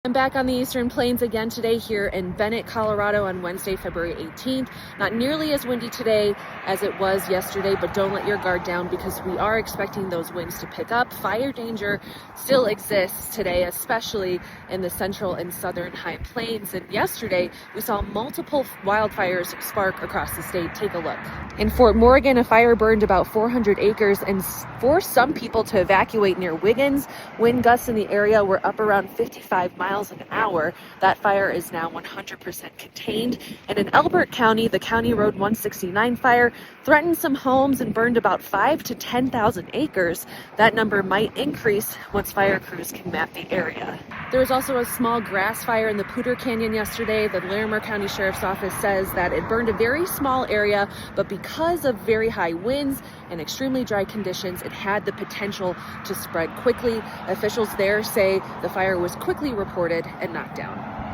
I'm back on the Eastern Plains again today here in Bennett, Colorado on Wednesday, February 18th. Not nearly as windy today as it was yesterday, but don't let your guard down because we are expecting those winds to pick up. Fire danger still exists today, especially in the central and southern high plains. And yesterday, we saw multiple wildfires spark across the state. Take a look. In Fort Morgan, a fire burned about 400 acres and forced some people to evacuate near Wiggins. Wind gusts in the area were up around 55 miles an hour. That fire is now 100% contained. And in Elbert County, the County Road 169 fire threatened some homes and burned about 5,000 to 10,000 acres. That number might increase once fire crews can map the area. There was also a small grass fire in the Poudre Canyon yesterday. The Larimer County Sheriff's Office says that it burned a very small area, but because of very high winds and extremely dry conditions, it had the potential to spread quickly. Officials there say the fire was quickly reported and knocked down.